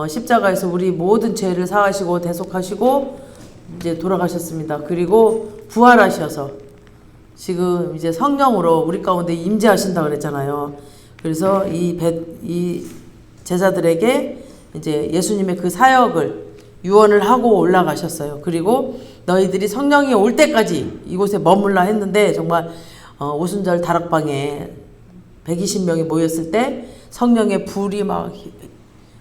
십자가에서 우리 모든 죄를 사하시고 대속하시고 이제 돌아가셨습니다. 그리고 부활하셔서 지금 이제 성령으로 우리 가운데 임재하신다 그랬잖아요. 그래서 이 제자들에게 이제 예수님의 그 사역을 유언을 하고 올라가셨어요. 그리고 너희들이 성령이 올 때까지 이곳에 머물라 했는데 정말 오순절 다락방에 120명이 모였을 때 성령의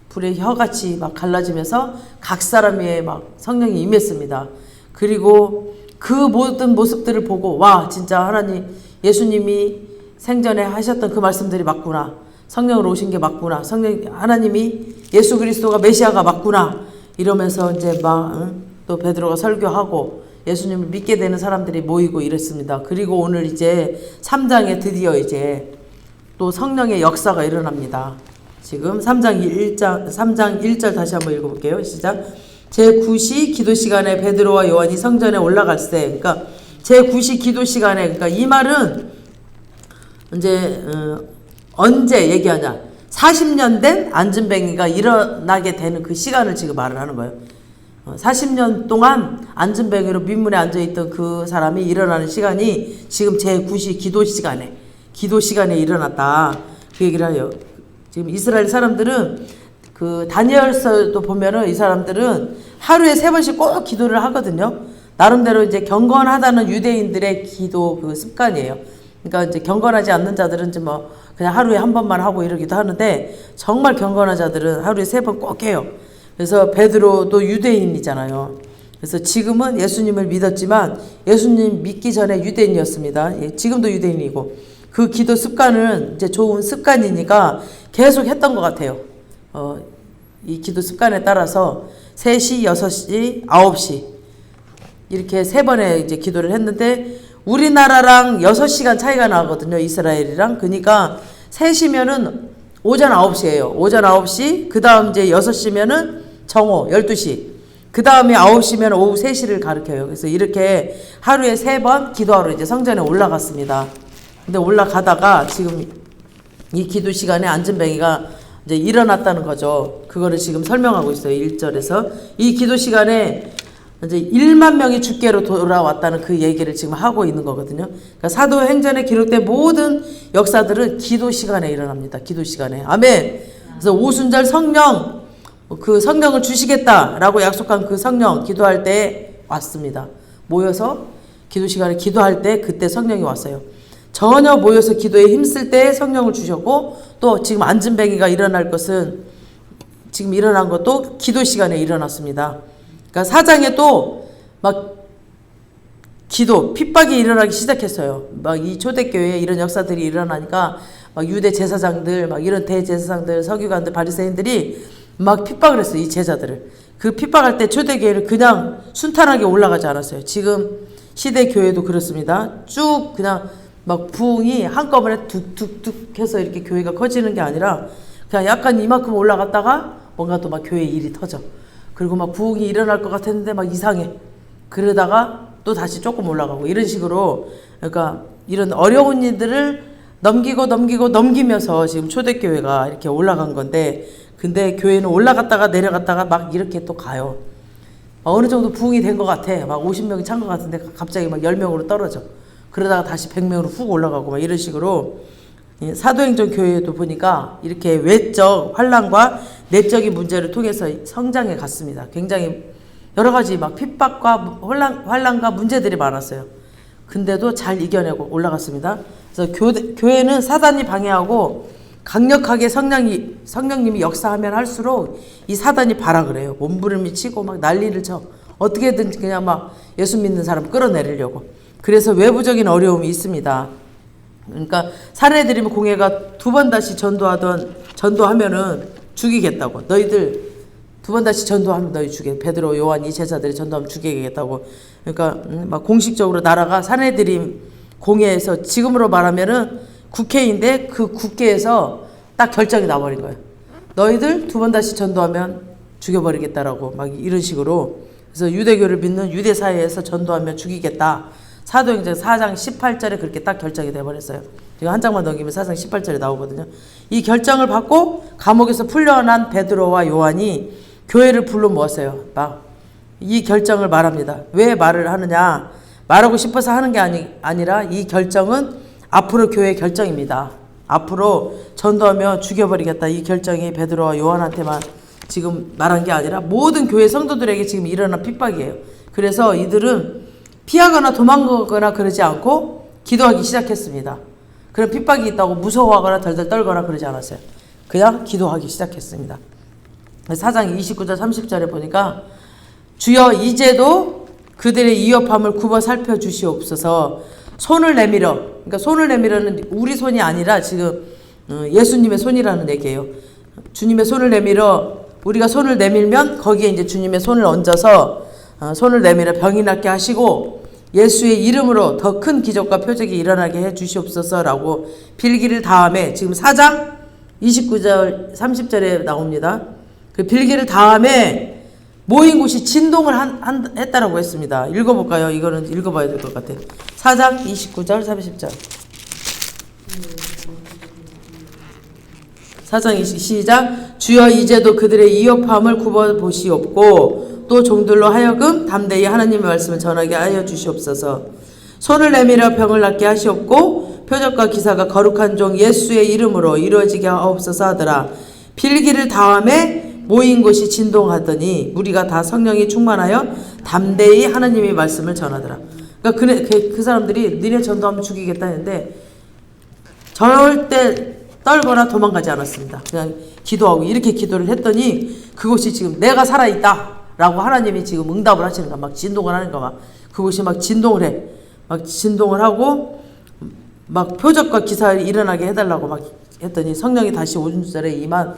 불의 혀같이 막 갈라지면서 각 사람 위에 막 성령이 임했습니다. 그리고 그 모든 모습들을 보고 와 진짜 하나님 예수님이 생전에 하셨던 그 말씀들이 맞구나. 성령으로 오신 게 맞구나. 하나님이 예수 그리스도가 메시아가 맞구나. 이러면서 이제 또 베드로가 설교하고 예수님을 믿게 되는 사람들이 모이고 이랬습니다. 그리고 오늘 이제 3장에 드디어 이제 또 성령의 역사가 일어납니다. 지금 3장 1절 다시 한번 읽어볼게요. 시작. 제9시 기도 시간에 베드로와 요한이 성전에 올라갈세. 그러니까 제9시 기도 시간에, 그러니까 이 말은 이제 언제 얘기하냐? 40년 된 안진뱅이가 일어나게 되는 그 시간을 지금 말을 하는 거예요. 40년 동안 안진뱅이로 민문에 앉아있던 그 사람이 일어나는 시간이 지금 제9시 기도 시간에 일어났다. 그 얘기를 해요. 지금 이스라엘 사람들은 그 다니엘서도 보면은 이 사람들은 하루에 3번씩 꼭 기도를 하거든요. 나름대로 이제 경건하다는 유대인들의 기도 그 습관이에요. 그러니까 이제 경건하지 않는 자들은 이제 뭐 그냥 하루에 한 번만 하고 이러기도 하는데 정말 경건한 자들은 하루에 3번 꼭 해요. 그래서 베드로도 유대인이잖아요. 그래서 지금은 예수님을 믿었지만 예수님 믿기 전에 유대인이었습니다. 지금도 유대인이고 그 기도 습관은 이제 좋은 습관이니까 계속 했던 것 같아요. 이 기도 습관에 따라서 3시, 6시, 9시 이렇게 3번의 이제 기도를 했는데 우리나라랑 6시간 차이가 나거든요. 이스라엘이랑. 그러니까 3시면은 오전 9시예요. 오전 9시, 그 다음 이제 6시면은 정오 12시, 그 다음에 9시면 오후 3시를 가르쳐요. 그래서 이렇게 하루에 3번 기도하러 이제 성전에 올라갔습니다. 근데 올라가다가 지금 이 기도 시간에 안진뱅이가 이제 일어났다는 거죠. 그거를 지금 설명하고 있어요. 1절에서. 이 기도 시간에 이제 1만 명이 주께로 돌아왔다는 그 얘기를 지금 하고 있는 거거든요. 그러니까 사도행전에 기록된 모든 역사들은 기도 시간에 일어납니다. 기도 시간에. 아멘. 그래서 오순절 성령, 그 성령을 주시겠다라고 약속한 그 성령 기도할 때 왔습니다. 모여서 기도 시간에 기도할 때 그때 성령이 왔어요. 전혀 모여서 기도에 힘쓸 때 성령을 주셨고 또 지금 안진뱅이가 일어날 것은 지금 일어난 것도 기도 시간에 일어났습니다. 그러니까 사장에 또 막 기도, 핍박이 일어나기 시작했어요. 막 이 초대교회에 이런 역사들이 일어나니까 막 유대 제사장들, 막 이런 대제사장들, 서기관들, 바리새인들이 막 핍박을 했어요. 이 제자들을. 그 핍박할 때 초대교회를 그냥 순탄하게 올라가지 않았어요. 지금 시대 교회도 그렇습니다. 쭉 그냥 막 부흥이 한꺼번에 툭툭툭 해서 이렇게 교회가 커지는 게 아니라 그냥 약간 이만큼 올라갔다가 뭔가 또 막 교회 일이 터져. 그리고 막 부흥이 일어날 것 같았는데 막 이상해. 그러다가 또 다시 조금 올라가고 이런 식으로 그러니까 이런 어려운 일들을 넘기면서 지금 초대교회가 이렇게 올라간 건데 근데 교회는 올라갔다가 내려갔다가 막 이렇게 또 가요. 어느 정도 부흥이 된 것 같아. 막 50명이 찬 것 같은데 갑자기 막 10명으로 떨어져. 그러다가 다시 100명으로 훅 올라가고 막 이런 식으로 사도행전 교회도 보니까 이렇게 외적 환난과 내적인 문제를 통해서 성장해 갔습니다. 굉장히 여러 가지 막 핍박과 환난과 문제들이 많았어요. 근데도 잘 이겨내고 올라갔습니다. 그래서 교회는 사단이 방해하고 강력하게 성령님이 역사하면 할수록 이 사단이 발악을 해요. 몸부림을 치고 막 난리를 쳐. 어떻게든 그냥 막 예수 믿는 사람 끌어내리려고. 그래서 외부적인 어려움이 있습니다. 그러니까 사내들이면 공회가 2번 다시 전도하면은 죽이겠다고. 너희들 2번 다시 전도하면 너희 죽여. 베드로, 요한 이 제자들이 전도하면 죽이겠다고. 그러니까 막 공식적으로 나라가 사내들임 공회에서 지금으로 말하면은 국회인데 그 국회에서 딱 결정이 나버린 거예요. 너희들 2번 다시 전도하면 죽여버리겠다라고 막 이런 식으로. 그래서 유대교를 믿는 유대 사회에서 전도하면 죽이겠다. 사도행전 4장 18절에 그렇게 딱 결정이 돼버렸어요. 지금 한 장만 넘기면 4장 18절에 나오거든요. 이 결정을 받고 감옥에서 풀려난 베드로와 요한이 교회를 불러 모았어요. 막 이 결정을 말합니다. 왜 말을 하느냐? 말하고 싶어서 하는 게 아니라 이 결정은 앞으로 교회의 결정입니다. 앞으로 전도하며 죽여버리겠다. 이 결정이 베드로와 요한한테만 지금 말한 게 아니라 모든 교회 성도들에게 지금 일어난 핍박이에요. 그래서 이들은 피하거나 도망가거나 그러지 않고 기도하기 시작했습니다. 그런 핍박이 있다고 무서워하거나 덜덜 떨거나 그러지 않았어요. 그냥 기도하기 시작했습니다. 4장 29절 30절에 보니까 주여 이제도 그들의 위협함을 굽어 살펴주시옵소서. 손을 내밀어. 그러니까 손을 내밀어는 우리 손이 아니라 지금 예수님의 손이라는 얘기예요. 주님의 손을 내밀어. 우리가 손을 내밀면 거기에 이제 주님의 손을 얹어서 손을 내밀어 병이 낫게 하시고 예수의 이름으로 더 큰 기적과 표적이 일어나게 해 주시옵소서라고 빌기를 다음에 지금 4장 29절 30절에 나옵니다. 그 빌기를 다음에 모인 곳이 진동을 했다라고 했습니다. 읽어볼까요? 이거는 읽어봐야 될 것 같아요. 4장 29절 30절 4장 20 시작. 주여 이제도 그들의 위협함을 굽어보시옵고 또 종들로 하여금 담대히 하나님의 말씀을 전하게 하여 주시옵소서. 손을 내밀어 병을 낫게 하시옵고 표적과 기사가 거룩한 종 예수의 이름으로 이루어지게 하옵소서 하더라. 필기를 다음에 모인 곳이 진동하더니 무리가 다 성령이 충만하여 담대히 하나님의 말씀을 전하더라. 그러니까 그 사람들이 니네 전도하면 죽이겠다 했는데 절대 떨거나 도망가지 않았습니다. 그냥 기도하고 이렇게 기도를 했더니 그곳이 지금 내가 살아있다 라고 하나님이 지금 응답을 하시는 거야. 막 진동을 하는 거야. 그곳이 막 진동을 해. 막 진동을 하고 막 표적과 기사를 일어나게 해달라고 막 했더니 성령이 다시 오순절에 임한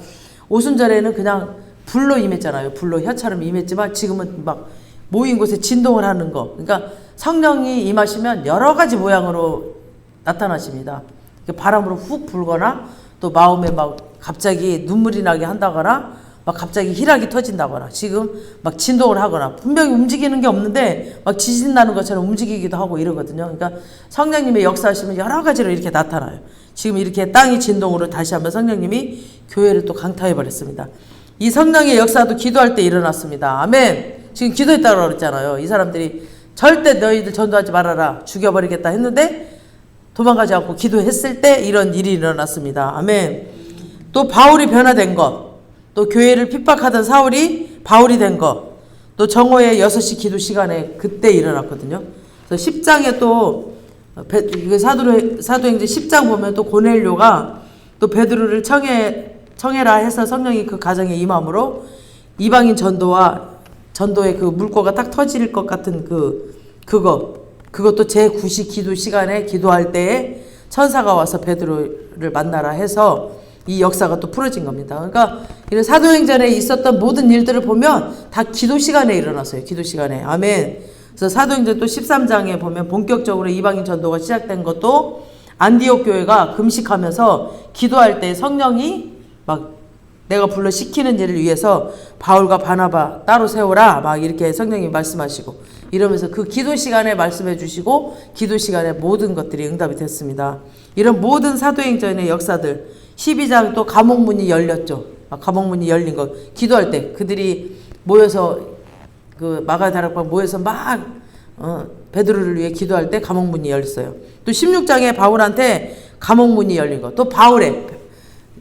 오순절에는 그냥 불로 임했잖아요. 불로 혀처럼 임했지만 지금은 막 모인 곳에 진동을 하는 거. 그러니까 성령이 임하시면 여러 가지 모양으로 나타나십니다. 바람으로 훅 불거나 또 마음에 막 갑자기 눈물이 나게 한다거나 막 갑자기 희락이 터진다거나 지금 막 진동을 하거나 분명히 움직이는 게 없는데 막 지진 나는 것처럼 움직이기도 하고 이러거든요. 그러니까 성령님의 역사하시면 여러 가지로 이렇게 나타나요. 지금 이렇게 땅이 진동으로 다시 한번 성령님이 교회를 또 강타해 버렸습니다. 이 성령의 역사도 기도할 때 일어났습니다. 아멘. 지금 기도했다고 그랬잖아요. 이 사람들이 절대 너희들 전도하지 말아라 죽여버리겠다 했는데 도망가지 않고 기도했을 때 이런 일이 일어났습니다. 아멘. 또 바울이 변화된 것, 또 교회를 핍박하던 사울이 바울이 된 것, 또 정오의 6시 기도 시간에 그때 일어났거든요. 그래서 10장에 또 사도행전 10장 보면 또 고넬료가 또 베드로를 청해라 해서 성령이 그 가정에 임함으로 이방인 전도의 그 물꼬가 딱 터질 것 같은 그것도 제9시 기도 시간에 기도할 때에 천사가 와서 베드로를 만나라 해서 이 역사가 또 풀어진 겁니다. 그러니까 이런 사도행전에 있었던 모든 일들을 보면 다 기도 시간에 일어났어요. 기도 시간에. 아멘. 그래서 사도행전 또 13장에 보면 본격적으로 이방인 전도가 시작된 것도 안디옥 교회가 금식하면서 기도할 때 성령이 막 내가 불러 시키는 일을 위해서 바울과 바나바 따로 세우라 막 이렇게 성령이 말씀하시고 이러면서 그 기도 시간에 말씀해 주시고 기도 시간에 모든 것들이 응답이 됐습니다. 이런 모든 사도행전의 역사들 12장 또 감옥문이 열렸죠. 감옥문이 열린 거 기도할 때 그들이 모여서 그 마가 다락방 모여서 막 베드로를 위해 기도할 때 감옥문이 열렸어요. 또 16장에 바울한테 감옥문이 열린 거, 또 바울의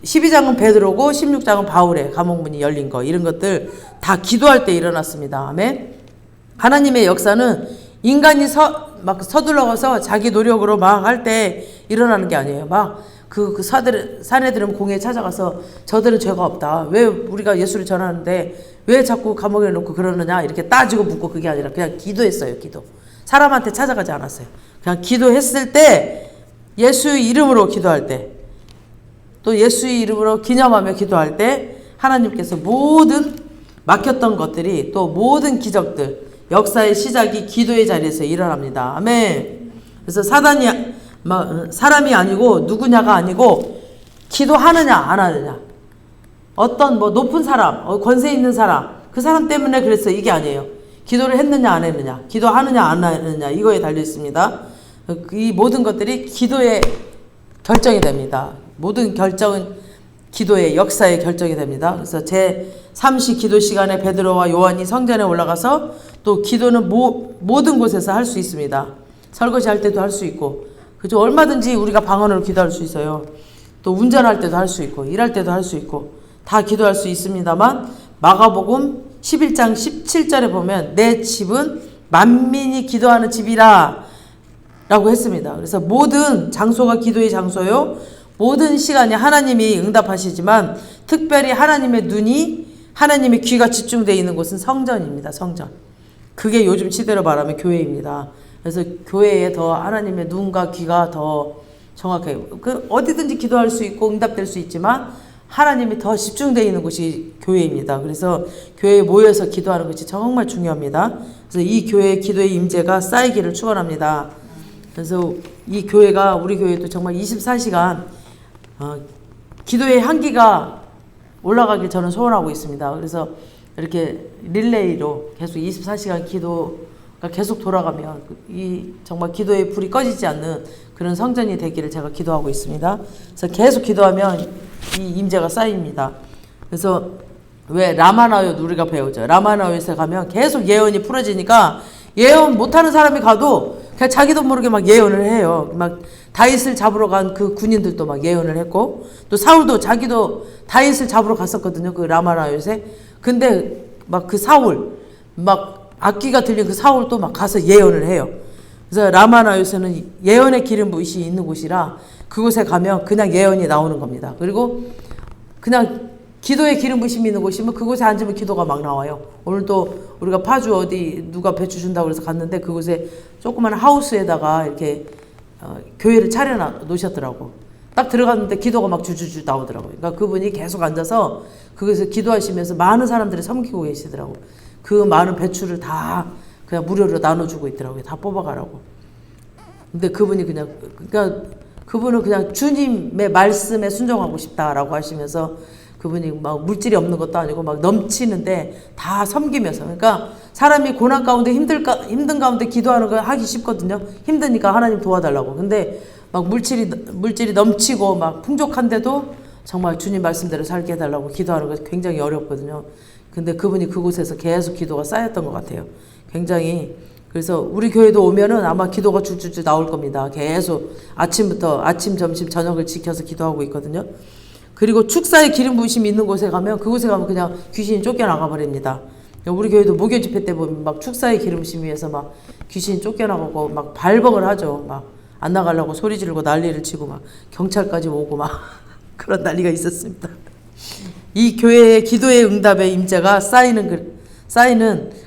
12장은 베드로고 16장은 바울의 감옥문이 열린 거 이런 것들 다 기도할 때 일어났습니다. 아멘. 하나님의 역사는 인간이 막 서둘러서 자기 노력으로 막 할 때 일어나는 게 아니에요. 막 사내들은 공회에 찾아가서 저들은 죄가 없다. 왜 우리가 예수를 전하는데 왜 자꾸 감옥에 놓고 그러느냐 이렇게 따지고 묻고 그게 아니라 그냥 기도했어요. 기도. 사람한테 찾아가지 않았어요. 그냥 기도했을 때 예수의 이름으로 기도할 때 또 예수의 이름으로 기념하며 기도할 때 하나님께서 모든 막혔던 것들이 또 모든 기적들 역사의 시작이 기도의 자리에서 일어납니다. 아멘. 그래서 사람이 아니고 누구냐가 아니고 기도하느냐 안 하느냐 어떤 높은 사람 권세 있는 사람 그 사람 때문에 그랬어 이게 아니에요. 기도를 했느냐 안 했느냐, 기도하느냐 안 하느냐 이거에 달려 있습니다. 이 모든 것들이 기도의 결정이 됩니다. 모든 결정은 기도의 역사의 결정이 됩니다. 그래서 제3시 기도 시간에 베드로와 요한이 성전에 올라가서 또 기도는 모든 곳에서 할 수 있습니다. 설거지 할 때도 할 수 있고, 그죠? 얼마든지 우리가 방언으로 기도할 수 있어요. 또 운전할 때도 할 수 있고, 일할 때도 할 수 있고, 다 기도할 수 있습니다만, 마가복음 11장 17절에 보면 내 집은 만민이 기도하는 집이라 라고 했습니다. 그래서 모든 장소가 기도의 장소요. 모든 시간에 하나님이 응답하시지만 특별히 하나님의 눈이, 하나님의 귀가 집중되어 있는 곳은 성전입니다. 성전. 그게 요즘 시대로 말하면 교회입니다. 그래서 교회에 더 하나님의 눈과 귀가 더 정확해요. 어디든지 기도할 수 있고 응답될 수 있지만 하나님이 더 집중되어 있는 곳이 교회입니다. 그래서 교회에 모여서 기도하는 것이 정말 중요합니다. 그래서 이 교회의 기도의 임재가 쌓이기를 축원합니다. 그래서 이 교회가, 우리 교회도 정말 24시간 기도의 향기가 올라가길 저는 소원하고 있습니다. 그래서 이렇게 릴레이로 계속 24시간 기도가 계속 돌아가면 이 정말 기도의 불이 꺼지지 않는 그런 성전이 되기를 제가 기도하고 있습니다. 그래서 계속 기도하면 이 임재가 쌓입니다. 그래서 왜 라마나요 우리가 배우죠. 라마나요에 가면 계속 예언이 풀어지니까 예언 못하는 사람이 가도 그냥 자기도 모르게 막 예언을 해요. 막 다윗을 잡으러 간 그 군인들도 막 예언을 했고, 또 사울도 자기도 다윗을 잡으러 갔었거든요. 그 라마나요에. 근데 막 그 사울, 막 악기가 들린 그 사울도 막 가서 예언을 해요. 그래서 라마나요에는 예언의 기름 부으심이 있는 곳이라 그곳에 가면 그냥 예언이 나오는 겁니다. 그리고 그냥 기도의 기름 부으심이 있는 곳이면 그곳에 앉으면 기도가 막 나와요. 오늘도 우리가 파주 어디 누가 배추 준다고 그래서 갔는데 그곳에 조그만 하우스에다가 이렇게 교회를 차려 놓으셨더라고. 딱 들어갔는데 기도가 막 주주주 나오더라고요. 그러니까 그분이 계속 앉아서 그곳에서 기도하시면서 많은 사람들이 섬기고 계시더라고. 그 많은 배추를 다 그냥 무료로 나눠주고 있더라고요. 다 뽑아가라고. 근데 그분이 그러니까 그분은 그냥 주님의 말씀에 순종하고 싶다라고 하시면서 그분이 막 물질이 없는 것도 아니고 막 넘치는데 다 섬기면서, 그러니까 사람이 고난 가운데 힘든 가운데 기도하는 거 하기 쉽거든요. 힘드니까 하나님 도와달라고. 근데 막 물질이 넘치고 막 풍족한데도 정말 주님 말씀대로 살게 해달라고 기도하는 거 굉장히 어렵거든요. 근데 그분이 그곳에서 계속 기도가 쌓였던 것 같아요. 굉장히. 그래서 우리 교회도 오면은 아마 기도가 줄줄줄 나올 겁니다. 계속 아침부터 아침, 점심, 저녁을 지켜서 기도하고 있거든요. 그리고 축사의 기름 부으심이 있는 곳에 가면 그곳에 가면 그냥 귀신이 쫓겨나가 버립니다. 우리 교회도 목요 집회 때 보면 막 축사의 기름 부으심 위해서 막 귀신이 쫓겨나가고 막 발벅을 하죠. 막 안 나가려고 소리 지르고 난리를 치고 막 경찰까지 오고 막 그런 난리가 있었습니다. 이 교회의 기도의 응답의 임재가 쌓이는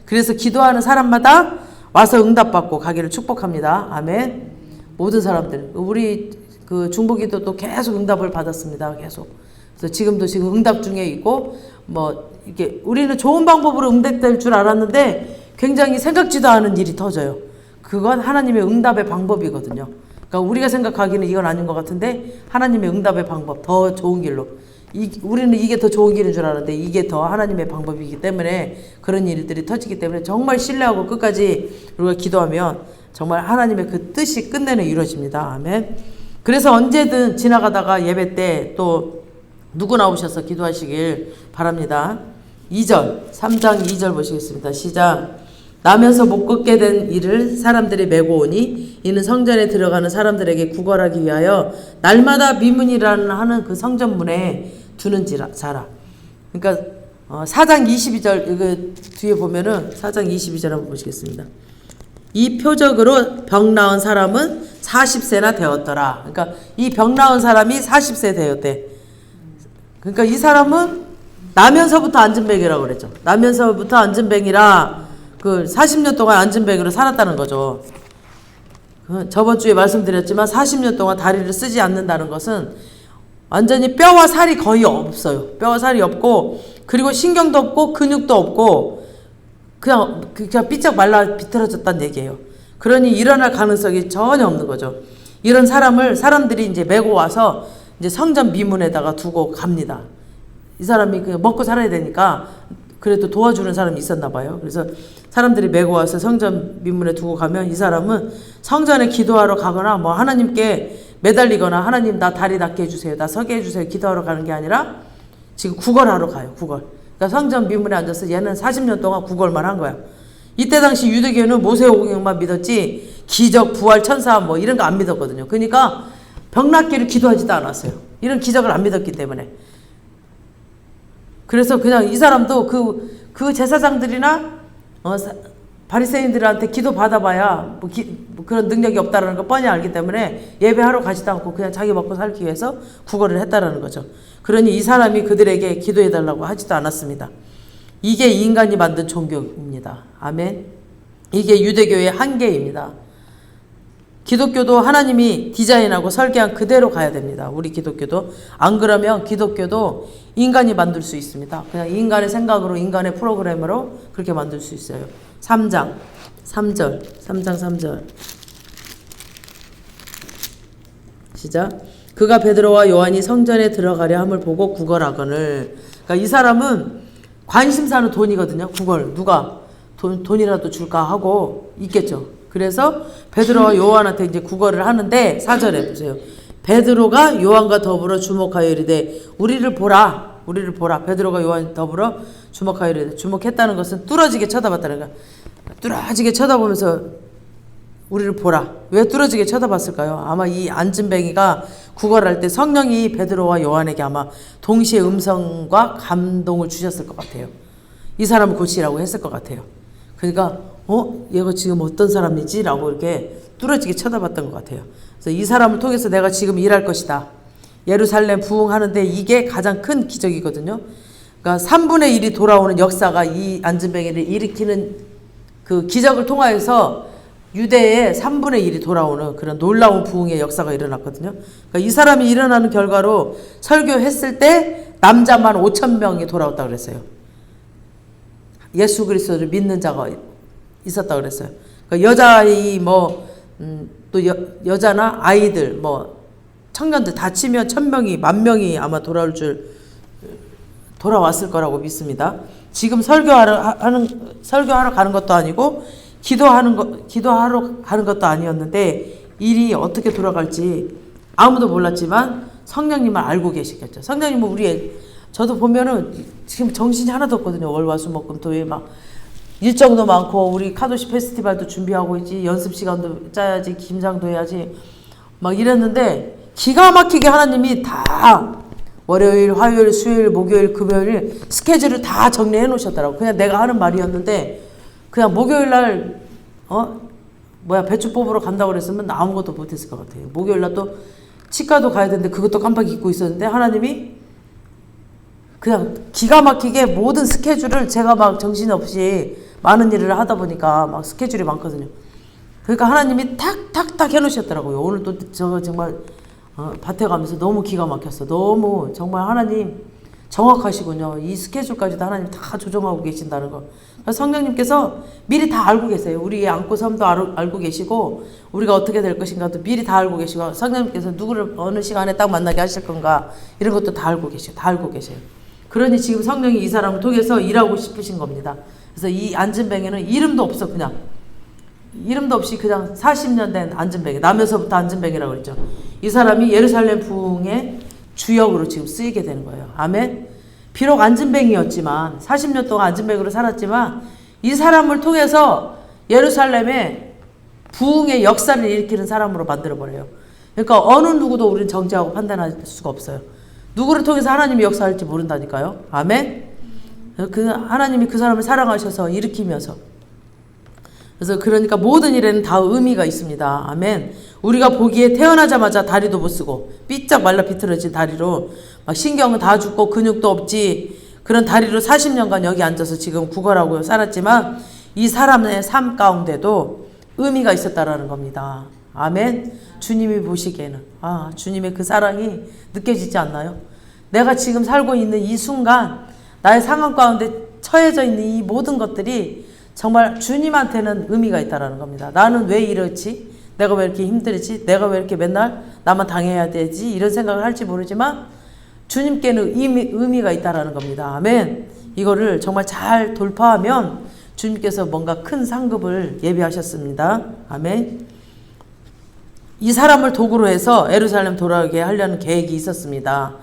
그래서 기도하는 사람마다 와서 응답받고 가기를 축복합니다. 아멘. 모든 사람들, 우리 그 중보기도도 계속 응답을 받았습니다. 계속. 그래서 지금 응답 중에 있고, 뭐 이게 우리는 좋은 방법으로 응답될 줄 알았는데 굉장히 생각지도 않은 일이 터져요. 그건 하나님의 응답의 방법이거든요. 그러니까 우리가 생각하기는 이건 아닌 것 같은데 하나님의 응답의 방법, 더 좋은 길로. 우리는 이게 더 좋은 길인 줄 알았는데 이게 더 하나님의 방법이기 때문에 그런 일들이 터지기 때문에 정말 신뢰하고 끝까지 우리가 기도하면 정말 하나님의 그 뜻이 끝내는 이루어집니다. 아멘. 그래서 언제든 지나가다가 예배 때 또 누구 나오셔서 기도하시길 바랍니다. 2절, 3장 2절 보시겠습니다. 시작. 나면서 못 걷게 된 이를 사람들이 메고 오니 이는 성전에 들어가는 사람들에게 구걸하기 위하여 날마다 미문이라는 하는 그 성전문에 두는 자라. 그러니까 4장 22절 이거 뒤에 보면은 4장 22절 한번 보시겠습니다. 이 표적으로 병 나은 사람은 40세나 되었더라. 그러니까 이 병 나은 사람이 40세 되었대. 그러니까 이 사람은 나면서부터 안진뱅이라고 그랬죠. 나면서부터 안진뱅이라 그 40년 동안 안진뱅이로 살았다는 거죠. 저번 주에 말씀드렸지만 40년 동안 다리를 쓰지 않는다는 것은 완전히 뼈와 살이 거의 없어요. 뼈와 살이 없고 그리고 신경도 없고 근육도 없고 그냥 삐쩍 말라 비틀어졌다는 얘기예요. 그러니 일어날 가능성이 전혀 없는 거죠. 이런 사람들이 이제 메고 와서 이제 성전 미문에다가 두고 갑니다. 이 사람이 그냥 먹고 살아야 되니까 그래도 도와주는 사람이 있었나 봐요. 그래서 사람들이 메고 와서 성전 민문에 두고 가면 이 사람은 성전에 기도하러 가거나 뭐 하나님께 매달리거나 하나님 나 다리 닿게 해주세요. 나 서게 해주세요. 기도하러 가는 게 아니라 지금 구걸하러 가요. 구걸. 그러니까 성전 민문에 앉아서 얘는 40년 동안 구걸만 한 거야. 이때 당시 유대교는 모세오경만 믿었지 기적, 부활, 천사 뭐 이런 거 안 믿었거든요. 그러니까 병 낫기를 기도하지도 않았어요. 이런 기적을 안 믿었기 때문에. 그래서 그냥 이 사람도 그 제사장들이나 바리새인들한테 기도 받아봐야 뭐 그런 능력이 없다라는 걸 뻔히 알기 때문에 예배하러 가지도 않고 그냥 자기 먹고 살기 위해서 구걸을 했다라는 거죠. 그러니 이 사람이 그들에게 기도해달라고 하지도 않았습니다. 이게 인간이 만든 종교입니다. 아멘. 이게 유대교의 한계입니다. 기독교도 하나님이 디자인하고 설계한 그대로 가야 됩니다. 우리 기독교도. 안 그러면 기독교도 인간이 만들 수 있습니다. 그냥 인간의 생각으로 인간의 프로그램으로 그렇게 만들 수 있어요. 3장 3절 시작. 그가 베드로와 요한이 성전에 들어가려 함을 보고 구걸하거늘. 그러니까 이 사람은 관심사는 돈이거든요. 구걸. 누가 돈이라도 줄까 하고 있겠죠. 그래서 베드로와 요한한테 이제 구걸을 하는데 4절에 보세요. 베드로가 요한과 더불어 주목하여 이르되 우리를 보라. 베드로가 요한 더불어 주목하여 이르되, 주목했다는 것은 뚫어지게 쳐다봤다는 거야. 뚫어지게 쳐다보면서 우리를 보라. 왜 뚫어지게 쳐다봤을까요? 아마 이 안진뱅이가 구걸할 때 성령이 베드로와 요한에게 아마 동시에 음성과 감동을 주셨을 것 같아요. 이 사람을 고치라고 했을 것 같아요. 그러니까 얘가 지금 어떤 사람이지? 라고 이렇게 뚫어지게 쳐다봤던 것 같아요. 그래서 이 사람을 통해서 내가 지금 일할 것이다. 예루살렘 부흥하는데 이게 가장 큰 기적이거든요. 그러니까 3분의 1이 돌아오는 역사가 이 안진뱅이를 일으키는 그 기적을 통하여서 유대의 3분의 1이 돌아오는 그런 놀라운 부흥의 역사가 일어났거든요. 그러니까 이 사람이 일어나는 결과로 설교했을 때 남자만 5,000명이 돌아왔다고 그랬어요. 예수 그리스도를 믿는 자가 있었다 그랬어요. 그러니까 여자아이 또 여자나 아이들 뭐 청년들 다 치면 1,000명이 10,000명이 아마 돌아왔을 거라고 믿습니다. 지금 설교하러 가는 것도 아니고 기도하러 가는 것도 아니었는데 일이 어떻게 돌아갈지 아무도 몰랐지만 성령님은 알고 계시겠죠. 성령님은 저도 보면은 지금 정신이 하나도 없거든요. 월화수목금토일 막 일정도 많고 우리 카도시 페스티벌도 준비하고 있지, 연습 시간도 짜야지, 김장도 해야지 막 이랬는데 기가 막히게 하나님이 다 월요일, 화요일, 수요일, 목요일, 금요일 스케줄을 다 정리해 놓으셨더라고. 그냥 내가 하는 말이었는데 그냥 목요일 날 배추 뽑으러 간다고 그랬으면 아무것도 못했을 것 같아요. 목요일 날 또 치과도 가야 되는데 그것도 깜빡 잊고 있었는데 하나님이 그냥 기가 막히게 모든 스케줄을 제가 막 정신없이 많은 일을 하다 보니까 막 스케줄이 많거든요. 그러니까 하나님이 탁탁탁 해놓으셨더라고요. 오늘 또 저 정말 밭에 가면서 너무 기가 막혔어. 너무 정말 하나님 정확하시군요. 이 스케줄까지도 하나님 다 조정하고 계신다는 거. 성령님께서 미리 다 알고 계세요. 우리의 안고 섬도 알고 계시고 우리가 어떻게 될 것인가도 미리 다 알고 계시고 성령님께서 누구를 어느 시간에 딱 만나게 하실 건가 이런 것도 다 알고 계셔요. 다 알고 계세요. 그러니 지금 성령이 이 사람을 통해서 일하고 싶으신 겁니다. 그래서 이 안진뱅이는 이름도 없어. 그냥 이름도 없이 그냥 40년 된 안진뱅이, 나면서부터 안진뱅이라고 그랬죠. 이 사람이 예루살렘 부흥의 주역으로 지금 쓰이게 되는 거예요. 아멘. 비록 안진뱅이였지만 40년 동안 안진뱅이로 살았지만 이 사람을 통해서 예루살렘의 부흥의 역사를 일으키는 사람으로 만들어버려요. 그러니까 어느 누구도 우리는 정죄하고 판단할 수가 없어요. 누구를 통해서 하나님이 역사할지 모른다니까요. 아멘. 하나님이 그 사람을 사랑하셔서 일으키면서, 그래서 그러니까 모든 일에는 다 의미가 있습니다. 아멘. 우리가 보기에 태어나자마자 다리도 못 쓰고 삐쩍 말라 비틀어진 다리로 막 신경은 다 죽고 근육도 없지 그런 다리로 40년간 여기 앉아서 지금 구걸하고 살았지만 이 사람의 삶 가운데도 의미가 있었다라는 겁니다. 아멘. 주님이 보시기에는 주님의 그 사랑이 느껴지지 않나요? 내가 지금 살고 있는 이 순간 나의 상황 가운데 처해져 있는 이 모든 것들이 정말 주님한테는 의미가 있다라는 겁니다. 나는 왜 이렇지? 내가 왜 이렇게 힘들지? 내가 왜 이렇게 맨날 나만 당해야 되지? 이런 생각을 할지 모르지만 주님께는 의미가 있다라는 겁니다. 아멘. 이거를 정말 잘 돌파하면 주님께서 뭔가 큰 상급을 예비하셨습니다. 아멘. 이 사람을 도구로 해서 예루살렘 돌아오게 하려는 계획이 있었습니다.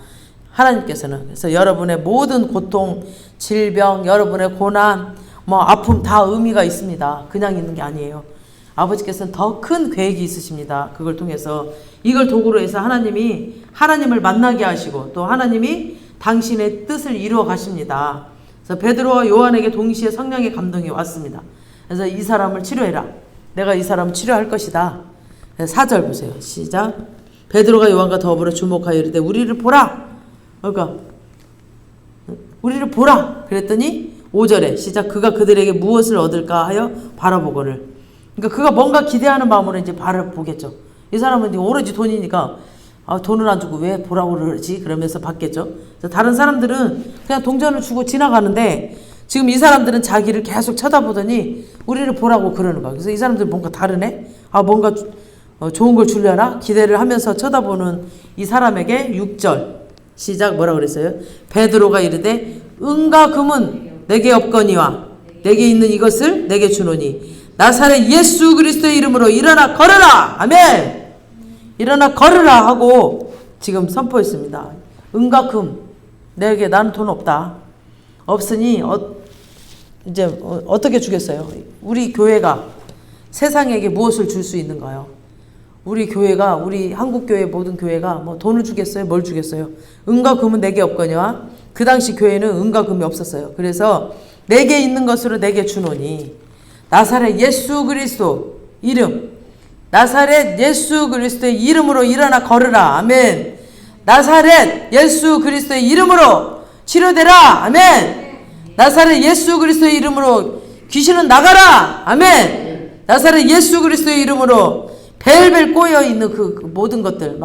하나님께서는. 그래서 여러분의 모든 고통, 질병, 여러분의 고난, 아픔 다 의미가 있습니다. 그냥 있는 게 아니에요. 아버지께서는 더 큰 계획이 있으십니다. 그걸 통해서 이걸 도구로 해서 하나님이 하나님을 만나게 하시고 또 하나님이 당신의 뜻을 이루어 가십니다. 그래서 베드로와 요한에게 동시에 성령의 감동이 왔습니다. 그래서 이 사람을 치료해라. 내가 이 사람을 치료할 것이다. 4절 보세요. 시작. 베드로가 요한과 더불어 주목하여 이르되 우리를 보라. 그러니까 우리를 보라. 그랬더니 5절에 시작. 그가 그들에게 무엇을 얻을까 하여 바라보거늘. 그러니까 그가 뭔가 기대하는 마음으로 이제 바라보겠죠. 이 사람은 오로지 돈이니까 돈을 안 주고 왜 보라고 그러지? 그러면서 받겠죠. 다른 사람들은 그냥 동전을 주고 지나가는데 지금 이 사람들은 자기를 계속 쳐다보더니 우리를 보라고 그러는 거야. 그래서 이 사람들 뭔가 다르네? 뭔가 좋은 걸 주려나? 기대를 하면서 쳐다보는 이 사람에게 6절 시작 뭐라 그랬어요? 베드로가 이르되 은과 금은 내게 없거니와 내게 있는 이것을 내게 주노니 나사렛 예수 그리스도의 이름으로 일어나 걸으라. 아멘. 일어나 걸으라 하고 지금 선포했습니다. 은과 금 내게 나는 돈 없다. 없으니 이제 어떻게 주겠어요? 우리 교회가 세상에게 무엇을 줄 수 있는가요? 우리 교회가 우리 한국교회 모든 교회가 돈을 주겠어요? 뭘 주겠어요? 은과 금은 내게 없거니와 그 당시 교회는 은과 금이 없었어요. 그래서 내게 있는 것으로 내게 주노니 나사렛 예수 그리스도 이름 나사렛 예수 그리스도의 이름으로 일어나 걸으라. 아멘. 나사렛 예수 그리스도의 이름으로 치료되라. 아멘. 나사렛 예수 그리스도의 이름으로 귀신은 나가라. 아멘. 나사렛 예수 그리스도의 이름으로 벨벨 꼬여있는 그 모든 것들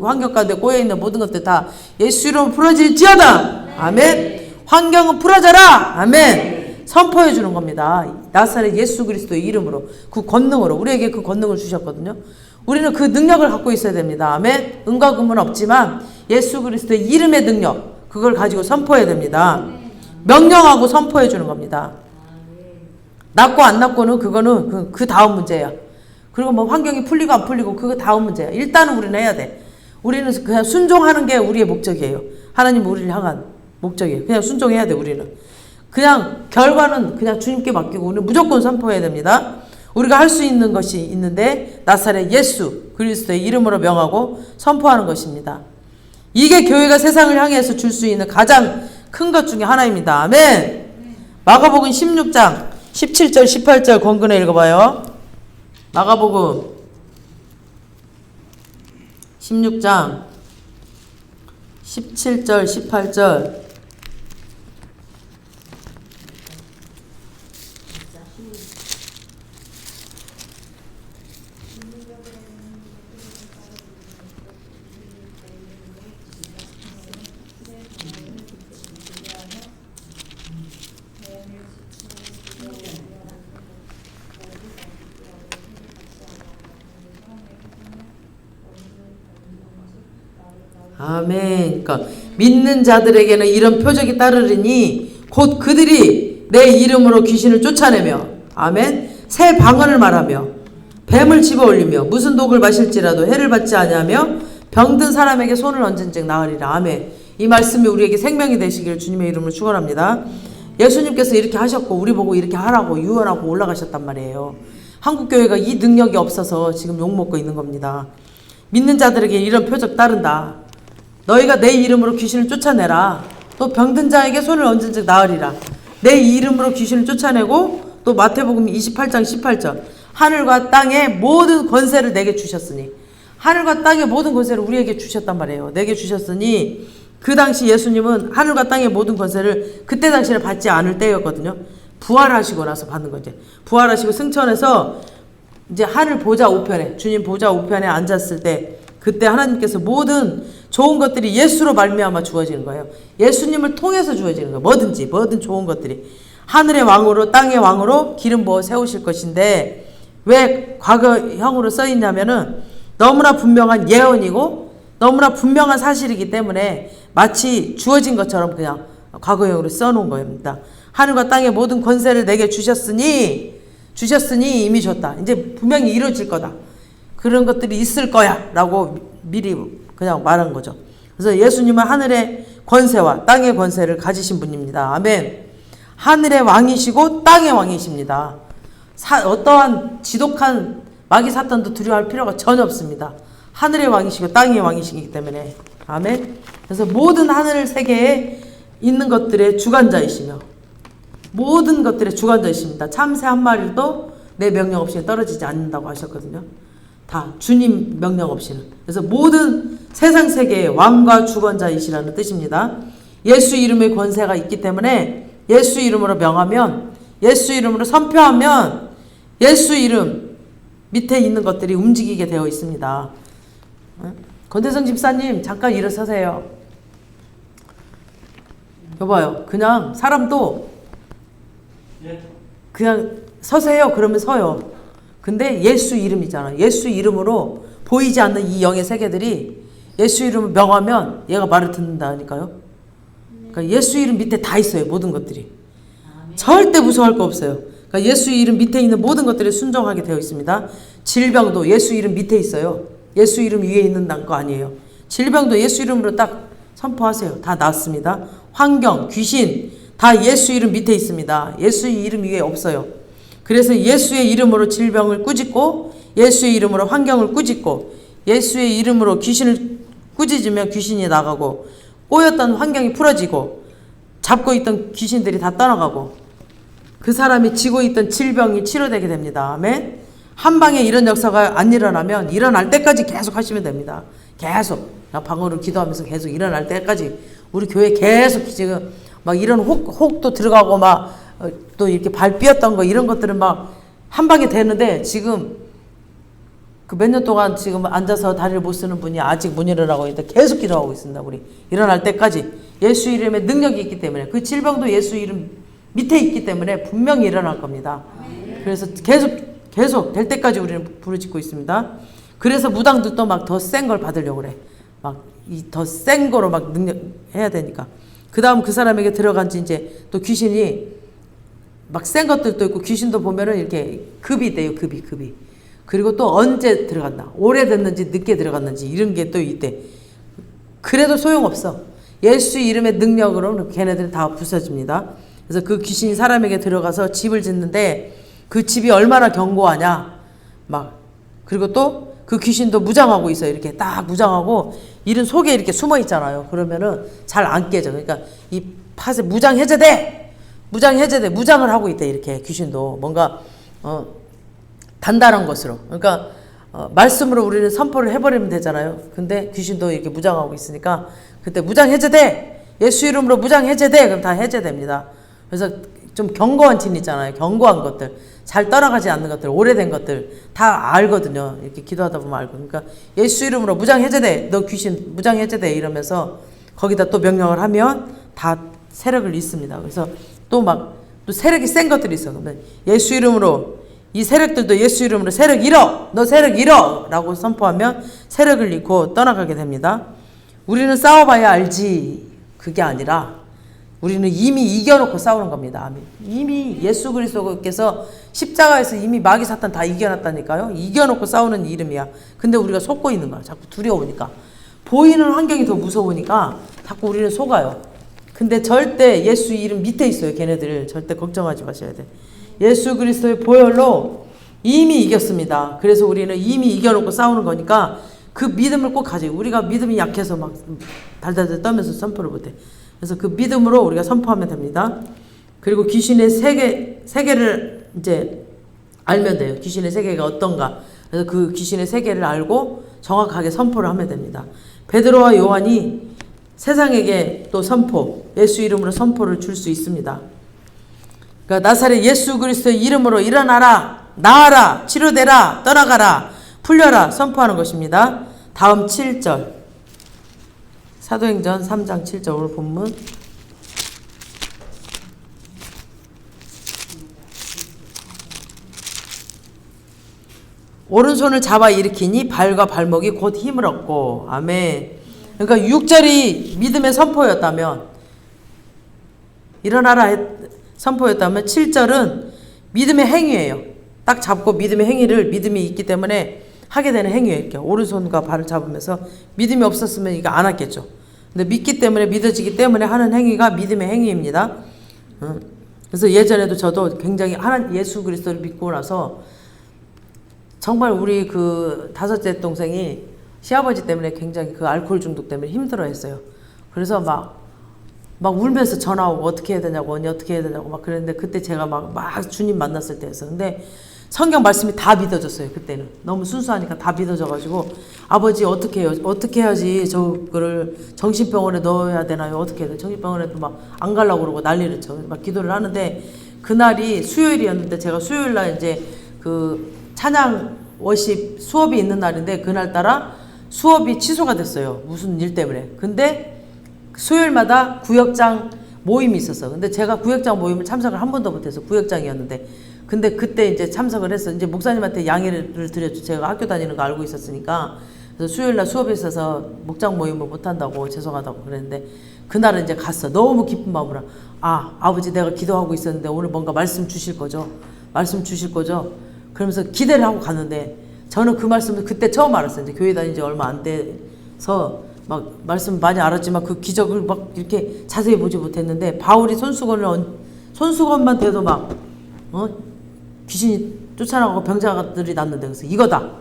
환경 가운데 꼬여있는 모든 것들 다 예수 이름으로 풀어질지어다. 아멘. 환경은 풀어져라. 아멘. 선포해 주는 겁니다. 나사렛 예수 그리스도의 이름으로 그 권능으로 우리에게 그 권능을 주셨거든요. 우리는 그 능력을 갖고 있어야 됩니다. 아멘. 은과 금은 없지만 예수 그리스도의 이름의 능력 그걸 가지고 선포해야 됩니다. 명령하고 선포해 주는 겁니다. 낫고 안 낫고는 그거는 그 다음 문제야. 그리고 환경이 풀리고 안 풀리고 그거 다음 문제야. 일단은 우리는 해야 돼. 우리는 그냥 순종하는 게 우리의 목적이에요. 하나님 우리를 향한 목적이에요. 그냥 순종해야 돼. 우리는 그냥 결과는 그냥 주님께 맡기고 우리는 무조건 선포해야 됩니다. 우리가 할 수 있는 것이 있는데 나사렛 예수 그리스도의 이름으로 명하고 선포하는 것입니다. 이게 교회가 세상을 향해서 줄 수 있는 가장 큰 것 중에 하나입니다. 아멘. 마가복음 16장 17절 18절 권근에 읽어봐요. 마가복음 16장 17절 18절 아멘. 그러니까 믿는 자들에게는 이런 표적이 따르리니 곧 그들이 내 이름으로 귀신을 쫓아내며 아멘. 새 방언을 말하며 뱀을 집어올리며 무슨 독을 마실지라도 해를 받지 아니하며 병든 사람에게 손을 얹은즉 나으리라. 아멘. 이 말씀이 우리에게 생명이 되시기를 주님의 이름으로 축원합니다. 예수님께서 이렇게 하셨고 우리 보고 이렇게 하라고 유언하고 올라가셨단 말이에요. 한국교회가 이 능력이 없어서 지금 욕먹고 있는 겁니다. 믿는 자들에게 이런 표적 따른다. 너희가 내 이름으로 귀신을 쫓아내라. 또 병든 자에게 손을 얹은 즉 나으리라. 내 이름으로 귀신을 쫓아내고 또 마태복음 28장 18절 하늘과 땅의 모든 권세를 내게 주셨으니 하늘과 땅의 모든 권세를 우리에게 주셨단 말이에요. 내게 주셨으니 그 당시 예수님은 하늘과 땅의 모든 권세를 그때 당시에 받지 않을 때였거든요. 부활하시고 나서 받는 거지. 부활하시고 승천해서 이제 하늘 보좌 우편에 주님 보좌 우편에 앉았을 때 그때 하나님께서 모든 좋은 것들이 예수로 말미암아 주어지는 거예요. 예수님을 통해서 주어지는 거예요. 뭐든 좋은 것들이 하늘의 왕으로 땅의 왕으로 기름 부어 세우실 것인데 왜 과거형으로 써 있냐면은 너무나 분명한 예언이고 너무나 분명한 사실이기 때문에 마치 주어진 것처럼 그냥 과거형으로 써놓은 겁니다. 하늘과 땅의 모든 권세를 내게 주셨으니 이미 줬다. 이제 분명히 이루어질 거다. 그런 것들이 있을 거야 라고 미리 그냥 말한 거죠. 그래서 예수님은 하늘의 권세와 땅의 권세를 가지신 분입니다. 아멘. 하늘의 왕이시고 땅의 왕이십니다. 어떠한 지독한 마귀 사탄도 두려워할 필요가 전혀 없습니다. 하늘의 왕이시고 땅의 왕이시기 때문에. 아멘. 그래서 모든 하늘 세계에 있는 것들의 주관자이시며 모든 것들의 주관자이십니다. 참새 한 마리도 내 명령 없이는 떨어지지 않는다고 하셨거든요. 다 주님 명령 없이는. 그래서 모든 세상 세계의 왕과 주권자이시라는 뜻입니다. 예수 이름의 권세가 있기 때문에 예수 이름으로 명하면, 예수 이름으로 선포하면 예수 이름 밑에 있는 것들이 움직이게 되어 있습니다. 권대성 집사님 잠깐 일어서세요. 여봐요. 그냥 사람도 그냥 서세요 그러면 서요. 근데 예수 이름이잖아. 예수 이름으로 보이지 않는 이 영의 세계들이 예수 이름을 명하면 얘가 말을 듣는다니까요. 그러니까 예수 이름 밑에 다 있어요. 모든 것들이. 절대 무서워할 거 없어요. 그러니까 예수 이름 밑에 있는 모든 것들이 순종하게 되어 있습니다. 질병도 예수 이름 밑에 있어요. 예수 이름 위에 있는 거 아니에요. 질병도 예수 이름으로 딱 선포하세요. 다 낫습니다. 환경, 귀신 다 예수 이름 밑에 있습니다. 예수 이름 위에 없어요. 그래서 예수의 이름으로 질병을 꾸짖고 예수의 이름으로 환경을 꾸짖고 예수의 이름으로 귀신을 꾸짖으면 귀신이 나가고 꼬였던 환경이 풀어지고 잡고 있던 귀신들이 다 떠나가고 그 사람이 지고 있던 질병이 치료되게 됩니다. 아멘. 한 방에 이런 역사가 안 일어나면 일어날 때까지 계속 하시면 됩니다. 계속 방언으로 기도하면서 계속 일어날 때까지 우리 교회 계속 지금 막 이런 혹도 들어가고 막 또 이렇게 발 삐었던 거 이런 것들은 막 한 방에 되는데 지금 그 몇 년 동안 지금 앉아서 다리를 못 쓰는 분이 아직 못 일어나고 있는데 계속 기도하고 있습니다. 우리 일어날 때까지 예수 이름에 능력이 있기 때문에 그 질병도 예수 이름 밑에 있기 때문에 분명히 일어날 겁니다. 그래서 계속 될 때까지 우리는 부르짖고 있습니다. 그래서 무당들도 막 더 센 걸 받으려고 그래. 막 이 더 센 거로 막 능력 해야 되니까. 그 다음 그 사람에게 들어간 지 이제 또 귀신이 막 센 것들도 있고 귀신도 보면은 이렇게 급이 돼요. 급이. 그리고 또 언제 들어갔나. 오래됐는지 늦게 들어갔는지 이런 게 또 있대. 그래도 소용없어. 예수 이름의 능력으로는 걔네들은 다 부서집니다. 그래서 그 귀신이 사람에게 들어가서 집을 짓는데 그 집이 얼마나 견고하냐. 막 그리고 또 그 귀신도 무장하고 있어요. 이렇게 딱 무장하고 이런 속에 이렇게 숨어 있잖아요. 그러면은 잘 안 깨져. 그러니까 이 팥에 무장 해제돼. 무장을 하고 있대. 이렇게 귀신도 뭔가 단단한 것으로. 그러니까 말씀으로 우리는 선포를 해버리면 되잖아요. 근데 귀신도 이렇게 무장하고 있으니까 그때 무장 해제돼. 예수 이름으로 무장 해제돼. 그럼 다 해제됩니다. 그래서 좀 견고한 진 있잖아요. 견고한 것들. 잘 떠나가지 않는 것들, 오래된 것들 다 알거든요. 이렇게 기도하다 보면 알고. 그러니까 예수 이름으로 무장 해제돼. 너 귀신 무장 해제돼. 이러면서 거기다 또 명령을 하면 다 세력을 잃습니다. 그래서 또 세력이 센 것들이 있어. 그러면 예수 이름으로 이 세력들도 예수 이름으로 세력 잃어. 너 세력 잃어. 라고 선포하면 세력을 잃고 떠나가게 됩니다. 우리는 싸워봐야 알지. 그게 아니라 우리는 이미 이겨놓고 싸우는 겁니다. 이미 예수 그리스도께서 십자가에서 이미 마귀 사탄 다 이겨놨다니까요. 이겨놓고 싸우는 이름이야. 근데 우리가 속고 있는 거야. 자꾸 두려우니까. 보이는 환경이 더 무서우니까 자꾸 우리는 속아요. 근데 절대 예수 이름 밑에 있어요. 걔네들 절대 걱정하지 마셔야 돼. 예수 그리스도의 보혈로 이미 이겼습니다. 그래서 우리는 이미 이겨놓고 싸우는 거니까 그 믿음을 꼭 가지고. 우리가 믿음이 약해서 막 달달달 떨면서 선포를 못해. 그래서 그 믿음으로 우리가 선포하면 됩니다. 그리고 귀신의 세계를 이제 알면 돼요. 귀신의 세계가 어떤가. 그래서 그 귀신의 세계를 알고 정확하게 선포를 하면 됩니다. 베드로와 요한이 세상에게 또 예수 이름으로 선포를 줄 수 있습니다. 그러니까 나사렛 예수 그리스도의 이름으로 일어나라, 나아라, 치료되라, 떠나가라, 풀려라 선포하는 것입니다. 다음 7절. 사도행전 3장 7절 오늘 본문. 오른손을 잡아 일으키니 발과 발목이 곧 힘을 얻고. 아멘. 그러니까 6절이 믿음의 선포였다면 일어나라 선포했다면 7절은 믿음의 행위예요. 딱 잡고 믿음의 행위를 믿음이 있기 때문에 하게 되는 행위예요. 이렇게 오른손과 발을 잡으면서 믿음이 없었으면 이거 안 했겠죠. 근데 믿기 때문에 믿어지기 때문에 하는 행위가 믿음의 행위입니다. 그래서 예전에도 저도 굉장히 예수 그리스도를 믿고 나서 정말 우리 그 다섯째 동생이 시아버지 때문에 굉장히 그 알코올 중독 때문에 힘들어했어요. 그래서 막 울면서 전화 오고 어떻게 해야 되냐고 언니 어떻게 해야 되냐고 막 그랬는데 그때 제가 막 주님 만났을 때였어요. 근데 성경 말씀이 다 믿어졌어요. 그때는 너무 순수하니까 다 믿어져가지고 아버지 어떻게 해요? 어떻게 해야지 저거를 정신병원에 넣어야 되나요? 어떻게 해야 돼? 정신병원에도 막 안 가려고 그러고 난리를 쳐. 막 기도를 하는데 그날이 수요일이었는데 제가 수요일날 이제 그 찬양 워십 수업이 있는 날인데 그날따라 수업이 취소가 됐어요. 무슨 일 때문에. 근데 수요일마다 구역장 모임이 있었어. 근데 제가 구역장 모임을 참석을 한 번도 못해서 구역장이었는데 근데 그때 이제 참석을 했어. 이제 목사님한테 양해를 드렸죠. 제가 학교 다니는 거 알고 있었으니까. 그래서 수요일날 수업이 있어서 목장 모임을 못한다고 죄송하다고 그랬는데 그날은 이제 갔어. 너무 기쁜 마음으로 아버지 내가 기도하고 있었는데 오늘 뭔가 말씀 주실 거죠? 말씀 주실 거죠? 그러면서 기대를 하고 갔는데 저는 그 말씀을 그때 처음 알았어요. 이제 교회 다닌 지 얼마 안 돼서 막 말씀 많이 알았지만 그 기적을 막 이렇게 자세히 보지 못했는데 바울이 손수건만 대도 막 귀신이 쫓아나가고 병자들이 났는데 그래서 이거다.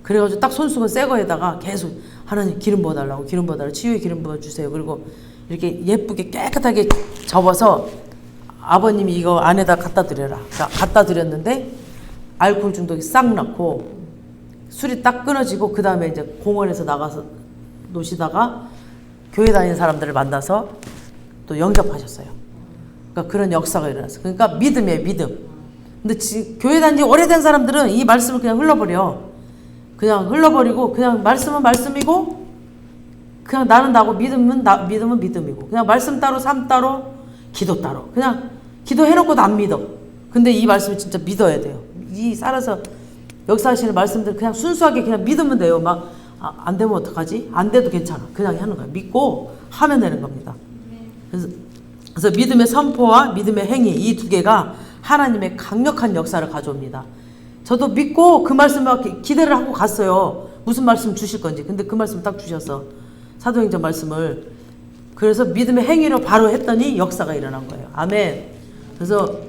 그래가지고 딱 손수건 새 거에다가 계속 하나님 기름 부어달라고 기름 부어달라고 치유의 기름 부어주세요. 그리고 이렇게 예쁘게 깨끗하게 접어서 아버님이 이거 안에다 갖다 드려라. 갖다 드렸는데 알코올 중독이 싹 났고 술이 딱 끊어지고 그 다음에 이제 공원에서 나가서 노시다가 교회 다니는 사람들을 만나서 또 영접하셨어요. 그러니까 그런 역사가 일어났어요. 그러니까 믿음이에요, 믿음. 근데 교회 다닌 지 오래된 사람들은 이 말씀을 그냥 흘러버려. 그냥 흘러버리고 그냥 말씀은 말씀이고 그냥 나는 나고 믿음은 믿음이고 그냥 말씀 따로 삶 따로 기도 따로 그냥 기도해놓고도 안 믿어. 근데 이 말씀을 진짜 믿어야 돼요. 이 살아서 역사하시는 말씀들 그냥 순수하게 그냥 믿으면 돼요. 막 안 되면 어떡하지? 안 돼도 괜찮아. 그냥 하는 거야. 믿고 하면 되는 겁니다. 그래서 믿음의 선포와 믿음의 행위 이 두 개가 하나님의 강력한 역사를 가져옵니다. 저도 믿고 그 말씀을 기대를 하고 갔어요. 무슨 말씀 주실 건지. 근데 그 말씀 딱 주셨어. 사도행전 말씀을. 그래서 믿음의 행위로 바로 했더니 역사가 일어난 거예요. 아멘. 그래서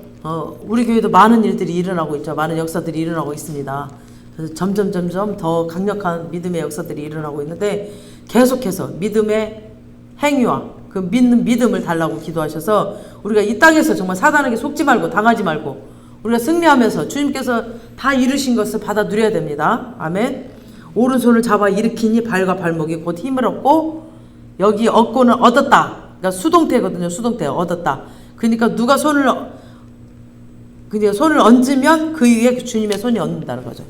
우리 교회도 많은 일들이 일어나고 있죠. 많은 역사들이 일어나고 있습니다. 그래서 점점 더 강력한 믿음의 역사들이 일어나고 있는데 계속해서 믿음의 행위와 그 믿는 믿음을 달라고 기도하셔서 우리가 이 땅에서 정말 사단에게 속지 말고 당하지 말고 우리가 승리하면서 주님께서 다 이루신 것을 받아 누려야 됩니다. 아멘. 오른손을 잡아 일으키니 발과 발목이 곧 힘을 얻고 여기 얻고는 얻었다. 그러니까 수동태거든요. 수동태 얻었다. 그러니까 누가 손을 얹으면 그 위에 주님의 손이 얹는다는 거죠.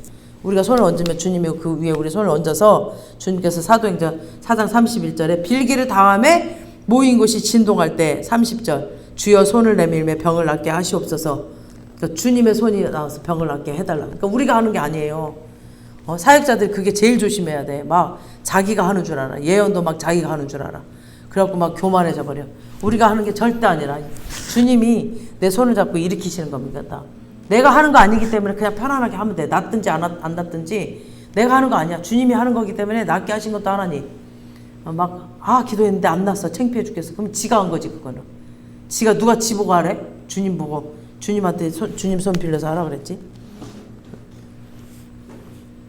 우리가 손을 얹으면 주님이 그 위에 우리 손을 얹어서 주님께서 사도행전 4장 31절에 빌기를 당함에 모인 곳이 진동할 때 30절 주여 손을 내밀며 병을 낫게 하시옵소서. 그러니까 주님의 손이 나와서 병을 낫게 해달라. 그러니까 우리가 하는 게 아니에요. 사역자들이 그게 제일 조심해야 돼. 막 자기가 하는 줄 알아. 예언도 막 자기가 하는 줄 알아. 그래갖고 막 교만해져 버려. 우리가 하는 게 절대 아니라 주님이 내 손을 잡고 일으키시는 겁니다. 내가 하는 거 아니기 때문에 그냥 편안하게 하면 돼. 낫든지 안 낫든지 내가 하는 거 아니야. 주님이 하는 거기 때문에 낫게 하신 것도 하나님. 기도했는데 안 났어. 창피해 죽겠어. 그럼 지가 한 거지 그거는. 지가 누가 지 보고 하래? 주님 보고. 주님한테 주님 손 빌려서 하라 그랬지.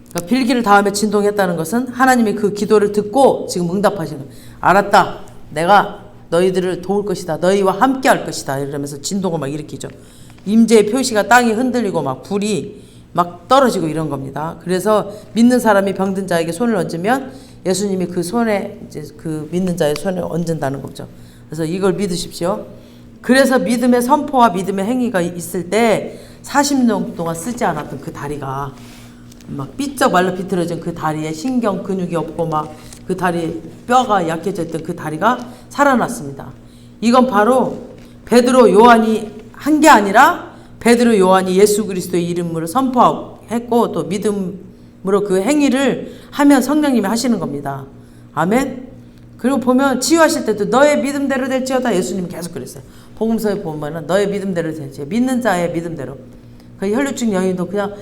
그러니까 빌기를 다음에 진동했다는 것은 하나님이 그 기도를 듣고 지금 응답하시는 거예요. 알았다. 내가 너희들을 도울 것이다. 너희와 함께 할 것이다. 이러면서 진동을 막 일으키죠. 임재의 표시가 땅이 흔들리고 막 불이 막 떨어지고 이런 겁니다. 그래서 믿는 사람이 병든 자에게 손을 얹으면 예수님이 그 손에 이제 그 믿는 자의 손을 얹는다는 거죠. 그래서 이걸 믿으십시오. 그래서 믿음의 선포와 믿음의 행위가 있을 때 40년 동안 쓰지 않았던 그 다리가 막 삐쩍 말라 비틀어진 그 다리에 신경 근육이 없고 막 그 다리 뼈가 약해져 있던 그 다리가 살아났습니다. 이건 바로 베드로 요한이 한 게 아니라 베드로 요한이 예수 그리스도의 이름으로 선포했고 또 믿음으로 그 행위를 하면 성령님이 하시는 겁니다. 아멘. 그리고 보면 치유하실 때도 너의 믿음대로 될지어다 예수님 계속 그랬어요. 복음서에 보면은 너의 믿음대로 되지. 믿는 자의 믿음대로. 그 혈류증 여인도 그냥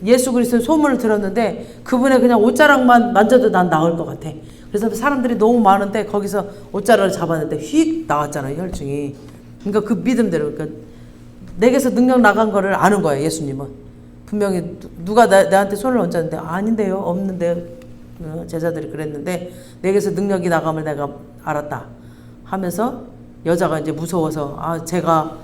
예수 그리스도의 소문을 들었는데 그분의 그냥 옷자락만 만져도 난 나을 것 같아. 그래서 사람들이 너무 많은데 거기서 옷자락을 잡았는데 휙 나왔잖아요, 혈증이. 그러니까 그 믿음대로. 그러니까 내게서 능력 나간 거를 아는 거예요, 예수님은. 분명히 누가 내한테 손을 얹었는데 아닌데요, 없는데요. 제자들이 그랬는데 내게서 능력이 나감을 내가 알았다 하면서 여자가 이제 무서워서 제가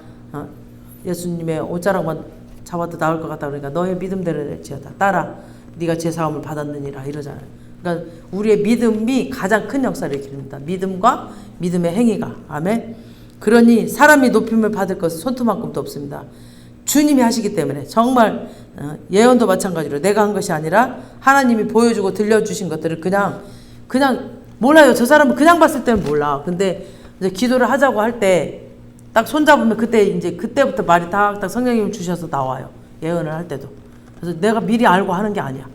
예수님의 옷자락만 잡아도 나을 것 같다 그러니까 너의 믿음대로 될지어다 따라 네가 제사함을 받았느니라 이러잖아요. 그러니까 우리의 믿음이 가장 큰 역사를 기릅니다. 믿음과 믿음의 행위가. 아멘. 그러니 사람이 높임을 받을 것은 손톱만큼도 없습니다. 주님이 하시기 때문에 정말 예언도 마찬가지로 내가 한 것이 아니라 하나님이 보여주고 들려주신 것들을 그냥 몰라요. 저 사람은 그냥 봤을 때는 몰라. 근데 이제 기도를 하자고 할 때 딱 손잡으면 그때부터 말이 딱 성령님을 주셔서 나와요. 예언을 할 때도. 그래서 내가 미리 알고 하는 게 아니야.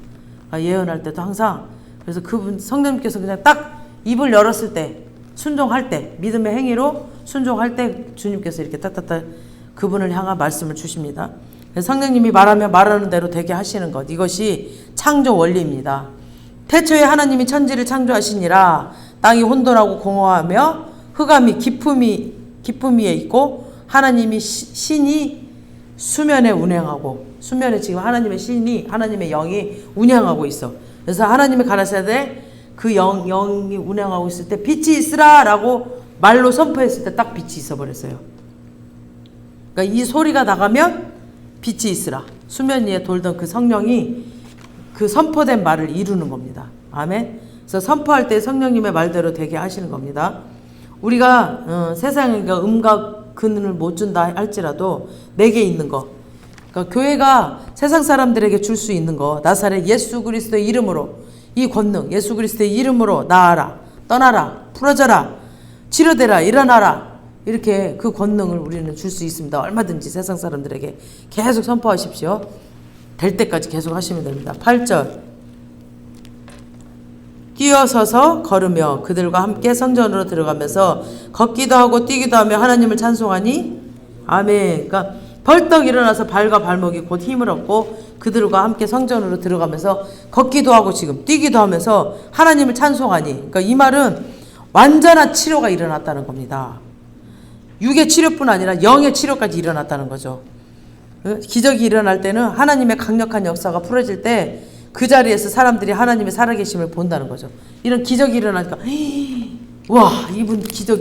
예언할 때도 항상. 그래서 그분 성령님께서 그냥 딱 입을 열었을 때 순종할 때 믿음의 행위로 순종할 때 주님께서 이렇게 따따따 그분을 향한 말씀을 주십니다. 성령님이 말하면 말하는 대로 되게 하시는 것. 이것이 창조 원리입니다. 태초에 하나님이 천지를 창조하시니라 땅이 혼돈하고 공허하며 흑암이 깊음 위에 있고 하나님이 신이 수면에 운행하고 수면에 지금 하나님의 신이 하나님의 영이 운행하고 있어. 그래서 하나님이 가라사대 그 영이 운행하고 있을 때 빛이 있으라 라고 말로 선포했을 때 딱 빛이 있어 버렸어요. 그러니까 이 소리가 나가면 빛이 있으라. 수면 위에 돌던 그 성령이 그 선포된 말을 이루는 겁니다. 아멘. 그래서 선포할 때 성령님의 말대로 되게 하시는 겁니다. 우리가 세상에 음과 근을 못 준다 할지라도 내게 있는 거. 그러니까 교회가 세상 사람들에게 줄 수 있는 거. 나사렛 예수 그리스도의 이름으로 이 권능 예수 그리스도의 이름으로 나아라. 떠나라. 풀어져라. 치료되라. 일어나라. 이렇게 그 권능을 우리는 줄 수 있습니다. 얼마든지 세상 사람들에게 계속 선포하십시오. 될 때까지 계속 하시면 됩니다. 8절 뛰어서서 걸으며 그들과 함께 성전으로 들어가면서 걷기도 하고 뛰기도 하며 하나님을 찬송하니 아멘. 그러니까 벌떡 일어나서 발과 발목이 곧 힘을 얻고 그들과 함께 성전으로 들어가면서 걷기도 하고 지금 뛰기도 하면서 하나님을 찬송하니 그러니까 이 말은 완전한 치료가 일어났다는 겁니다. 육의 치료뿐 아니라 영의 치료까지 일어났다는 거죠. 기적이 일어날 때는 하나님의 강력한 역사가 풀어질 때 그 자리에서 사람들이 하나님의 살아계심을 본다는 거죠. 이런 기적이 일어나니까 와 이분 기적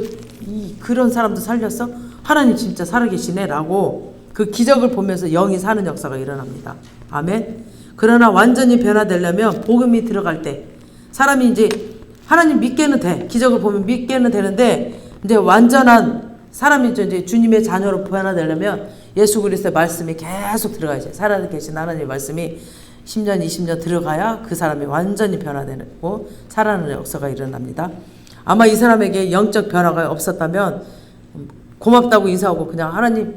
그런 사람도 살렸어? 하나님 진짜 살아계시네 라고 그 기적을 보면서 영이 사는 역사가 일어납니다. 아멘. 그러나 완전히 변화되려면 복음이 들어갈 때 사람이 이제 하나님 믿게는 돼. 기적을 보면 믿게는 되는데 이제 완전한 사람이 이제 주님의 자녀로 변화되려면 예수 그리스도의 말씀이 계속 들어가야지. 살아계신 하나님의 말씀이 10년, 20년 들어가야 그 사람이 완전히 변화되고 살아나는 역사가 일어납니다. 아마 이 사람에게 영적 변화가 없었다면 고맙다고 인사하고 그냥 하나님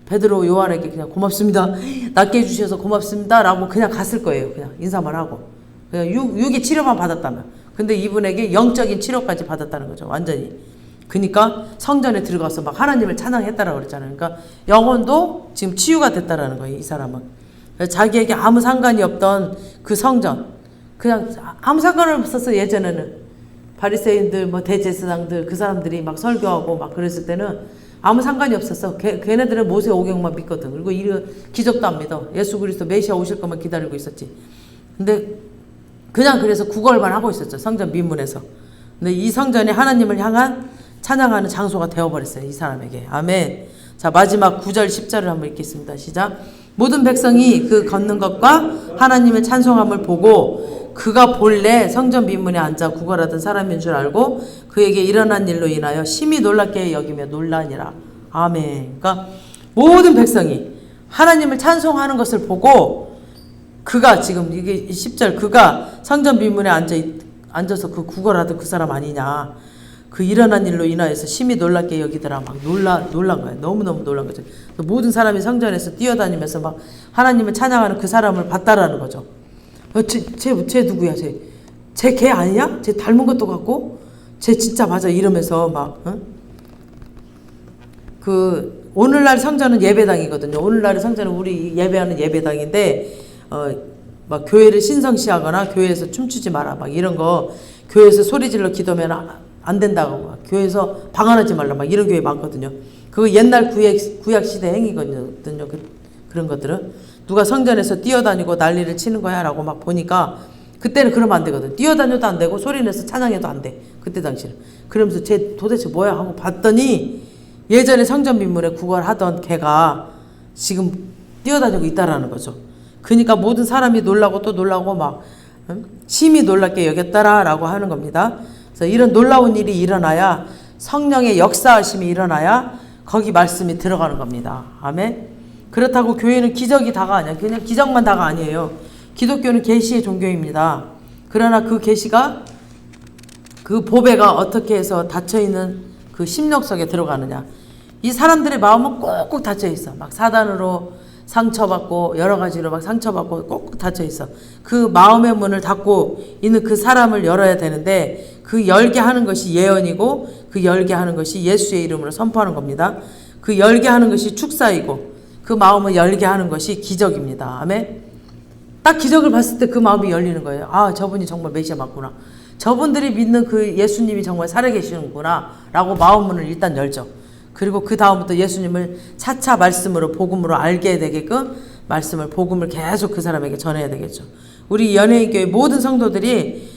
베드로 요한에게 그냥 고맙습니다. 낫게 해주셔서 고맙습니다. 라고 그냥 갔을 거예요. 그냥 인사만 하고. 그냥 육의 치료만 받았다면. 근데 이분에게 영적인 치료까지 받았다는 거죠. 완전히. 그러니까 성전에 들어가서 막 하나님을 찬양했다라고 그랬잖아요. 그러니까 영혼도 지금 치유가 됐다라는 거예요. 이 사람은. 자기에게 아무 상관이 없던 그 성전. 그냥 아무 상관 없었어. 예전에는. 바리새인들 뭐 대제사장들 그 사람들이 막 설교하고 막 그랬을 때는 아무 상관이 없었어. 걔네들은 모세 오경만 믿거든. 그리고 기적도 안 믿어. 예수 그리스도 메시아 오실 것만 기다리고 있었지. 근데 그냥 그래서 구걸만 하고 있었죠. 성전 민문에서. 근데 이 성전이 하나님을 향한 찬양하는 장소가 되어버렸어요. 이 사람에게. 아멘. 자 마지막 9절 10절을 한번 읽겠습니다. 시작. 모든 백성이 그 걷는 것과 하나님의 찬송함을 보고 그가 본래 성전 민문에 앉아 구걸하던 사람인 줄 알고 그에게 일어난 일로 인하여 심히 놀랍게 여기며 놀라니라. 아멘. 그러니까 모든 백성이 하나님을 찬송하는 것을 보고 그가 지금 이게 10절 그가 성전 민문에 앉아서 그 구걸하던 그 사람 아니냐. 그 일어난 일로 인하여서 심히 놀랍게 여기더라. 막 놀란 거예요. 너무너무 놀란 거죠. 모든 사람이 성전에서 뛰어다니면서 막 하나님을 찬양하는 그 사람을 봤다라는 거죠. 쟤 누구야? 쟤 걔 아니야? 쟤 닮은 것도 같고? 쟤 진짜 맞아. 이러면서 막 오늘날 성전은 예배당이거든요. 오늘날의 성전은 우리 예배하는 예배당인데, 막 교회를 신성시하거나 교회에서 춤추지 마라, 막 이런 거, 교회에서 소리질러 기도하면 안 된다고, 막 교회에서 방언하지 말라, 막 이런 교회 많거든요. 그거 옛날 구약 시대 행위거든요. 그런 것들은. 누가 성전에서 뛰어다니고 난리를 치는 거야 라고 막 보니까, 그때는 그러면 안 되거든. 뛰어다녀도 안 되고 소리 내서 찬양해도 안 돼. 그때 당시는. 그러면서 쟤 도대체 뭐야 하고 봤더니 예전에 성전 빗물에 구걸하던 걔가 지금 뛰어다니고 있다라는 거죠. 그러니까 모든 사람이 놀라고 또 놀라고 막 심히 놀랍게 여겼다라고 하는 겁니다. 그래서 이런 놀라운 일이 일어나야, 성령의 역사하심이 일어나야 거기 말씀이 들어가는 겁니다. 아멘. 그렇다고 교회는 기적이 다가 아니야. 그냥 기적만 다가 아니에요. 기독교는 계시의 종교입니다. 그러나 그 계시가, 그 보배가 어떻게 해서 닫혀있는 그 심령 속에 들어가느냐. 이 사람들의 마음은 꼭꼭 닫혀있어. 막 사단으로 상처받고 여러 가지로 막 상처받고 꼭꼭 닫혀있어. 그 마음의 문을 닫고 있는 그 사람을 열어야 되는데, 그 열게 하는 것이 예언이고, 그 열게 하는 것이 예수의 이름으로 선포하는 겁니다. 그 열게 하는 것이 축사이고, 그 마음을 열게 하는 것이 기적입니다. 아멘. 딱 기적을 봤을 때 그 마음이 열리는 거예요. 아, 저분이 정말 메시아 맞구나. 저분들이 믿는 그 예수님이 정말 살아계시는구나 라고 마음문을 일단 열죠. 그리고 그 다음부터 예수님을 차차 말씀으로, 복음으로 알게 되게끔 복음을 계속 그 사람에게 전해야 되겠죠. 우리 연예인교회 모든 성도들이,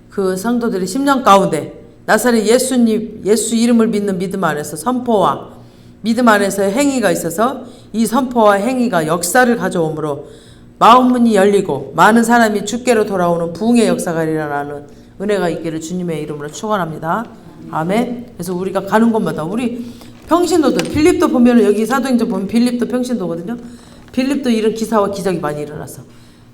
그 성도들이 10년 가운데 나사렛 예수님, 예수 이름을 믿는 믿음 안에서 선포와 믿음 안에서 행위가 있어서, 이 선포와 행위가 역사를 가져오므로 마음문이 열리고 많은 사람이 주께로 돌아오는 부흥의 역사가 일어나는 은혜가 있기를 주님의 이름으로 축원합니다. 아멘. 그래서 우리가 가는 곳마다, 우리 평신도들, 빌립도 보면, 여기 사도행전 보면 빌립도 평신도거든요. 빌립도 이런 기사와 기적이 많이 일어났어.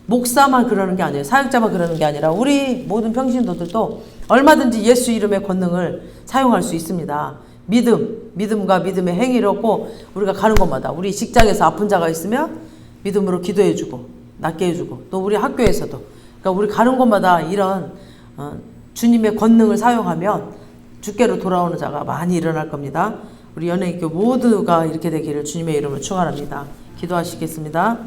목사만 그러는 게 아니에요. 사역자만 그러는 게 아니라 우리 모든 평신도들도 얼마든지 예수 이름의 권능을 사용할 수 있습니다. 믿음과 믿음의 행위로 꼭 우리가 가는 곳마다, 우리 직장에서 아픈 자가 있으면 믿음으로 기도해주고 낫게 해주고, 또 우리 학교에서도, 그러니까 우리 가는 곳마다 이런 주님의 권능을 사용하면 주께로 돌아오는 자가 많이 일어날 겁니다. 우리 연예인교 모두가 이렇게 되기를 주님의 이름으로 축원합니다. 기도하시겠습니다.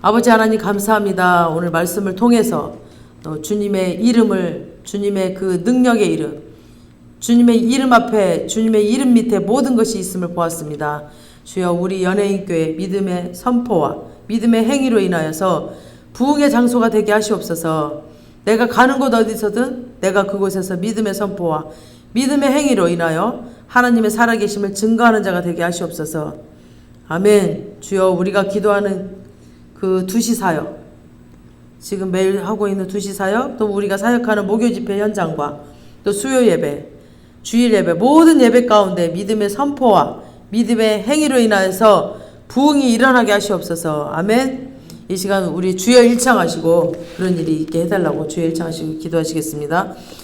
아버지 하나님 감사합니다. 오늘 말씀을 통해서 또 주님의 이름을, 주님의 그 능력의 이름, 주님의 이름 앞에, 주님의 이름 밑에 모든 것이 있음을 보았습니다. 주여, 우리 연예인교회 믿음의 선포와 믿음의 행위로 인하여서 부흥의 장소가 되게 하시옵소서. 내가 가는 곳 어디서든 내가 그곳에서 믿음의 선포와 믿음의 행위로 인하여 하나님의 살아계심을 증거하는 자가 되게 하시옵소서. 아멘. 주여, 우리가 기도하는 그 2시 사역, 지금 매일 하고 있는 2시 사역, 또 우리가 사역하는 목요 집회 현장과 또 수요 예배, 주일 예배, 모든 예배 가운데 믿음의 선포와 믿음의 행위로 인하여서 부흥이 일어나게 하시옵소서. 아멘. 이 시간 우리 주여 일창하시고 그런 일이 있게 해달라고 주여 일창하시고 기도하시겠습니다.